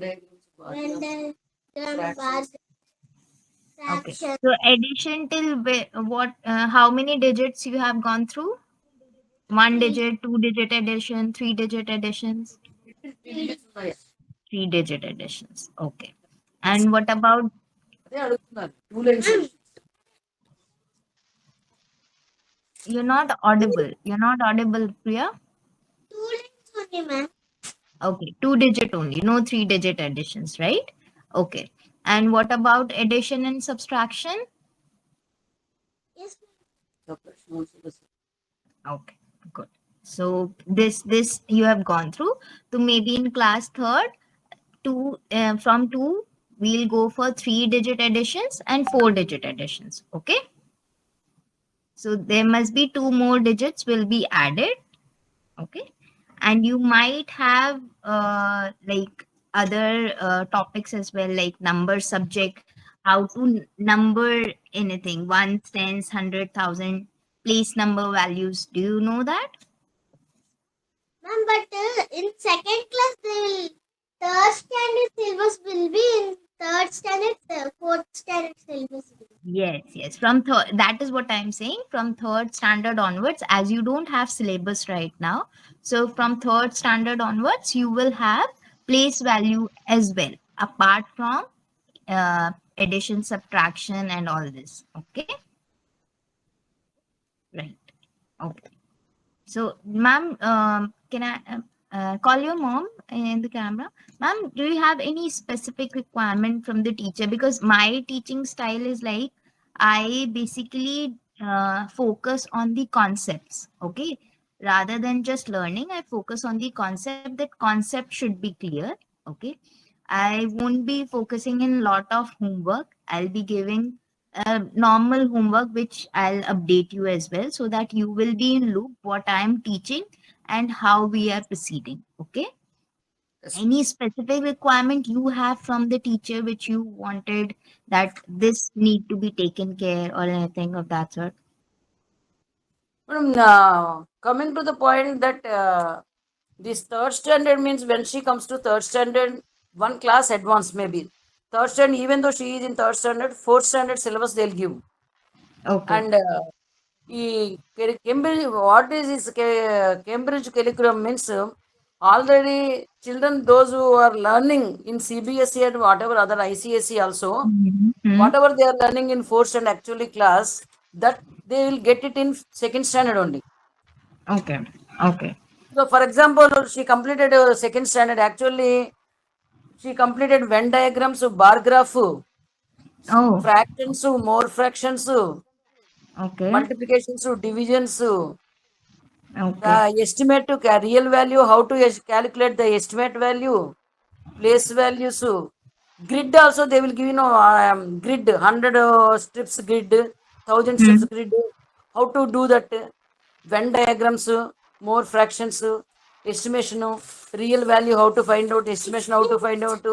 Venn diagram, bar Okay. fraction. So addition till what? How many digits you have gone through? One Three. digit, two-digit addition, three-digit additions, Three. three-digit additions. Okay. And what about Ma'am, you're not audible? You're not audible, Priya. two lines only, ma'am. Okay, two-digit only, no three-digit additions, right? Okay. And what about addition and subtraction? Yes, Okay, good. So this you have gone through. So maybe in class third, from two we'll go for three-digit additions and four-digit additions. Okay. So there must be two more digits will be added. Okay. And you might have like other topics as well, like number subject, how to number anything, ones, tens, 100,000, place number values. Do you know that? ma'am. But in second class, they will third standard syllabus will be in third standard, fourth standard syllabus will be. Yes, yes. From third, that is what I'm saying. From third standard onwards, as you don't have syllabus right now, so from third standard onwards, you will have place value as well, apart from addition, subtraction, and all this. Okay, right. Okay. So, ma'am, can I call your mom in the camera? Ma'am, do you have any specific requirement from the teacher? Because my teaching style is like I basically focus on the concepts, okay? Rather than just learning, I focus on the concept. That concept should be clear, okay? I won't be focusing in lot of homework. I'll be giving normal homework which I'll update you as well so that you will be in loop what I'm teaching and how we are proceeding. Okay. Any specific requirement you have from the teacher which you wanted that this need to be taken care or anything of that sort? Madam, coming to the point that this third standard means when she comes to third standard, one class advance maybe. Third standard, even though she is in third standard, fourth standard syllabus they'll give. Okay. And Cambridge, what is this Cambridge curriculum means already children, those who are learning in CBSE and whatever other ICSE also, Mm-hmm. whatever they are learning in fourth and actually class, that they will get it in second standard only. Okay. Okay. So, for example, she completed second standard. Actually, she completed Venn diagrams, bar graph, Oh, fractions, more fractions, okay. multiplications, divisions, Okay. the estimate to real value, how to calculate the estimate value, place values, grid also they will give grid 100 strips grid, 1,000 strips Hmm. grid, how to do that, Venn diagrams, more fractions, estimation, real value how to find out, estimation how to find out,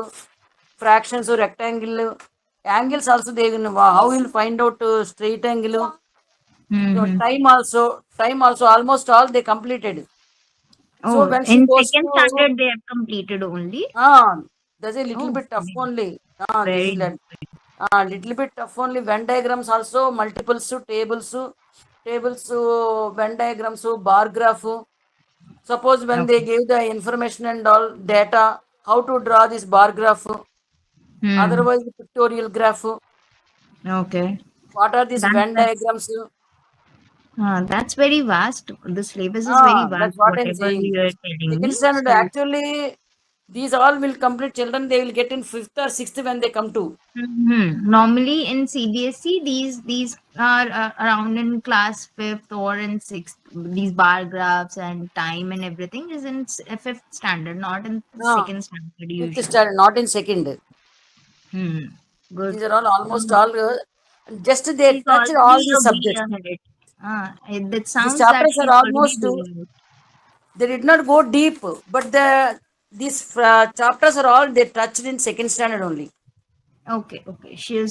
fractions, rectangle, angles also they will know how Yes. will find out straight angle. So Mm-hmm. time also almost all they completed. So Oh, when she in goes second to standard they have completed only. ah, there's a little Oh, bit tough only. This is very like little bit tough only. Venn diagrams also multiples, tables, Venn diagrams, bar graph. Suppose when they okay. give the information and all data, how to draw this bar graph, Hmm. otherwise pictorial graph. Okay. What are these Venn That's diagrams? that's very vast. The syllabus is very vast. That's what I'm Whatever saying. you are telling Second me. standard So, actually these all will complete children. They will get in fifth or sixth when they come to. normally in CBSE, these are around in class fifth or in sixth. These bar graphs and time and everything is in fifth standard, not in Ah, second standard fifth usually. standard, not in second. Hmm. Good. These are all So almost all. Just they she's touched all already these a way subjects. ahead. It These sounds that chapters are she's already almost. way ahead. They did not go deep, but these chapters are all they touched in second standard only. Okay, okay. She's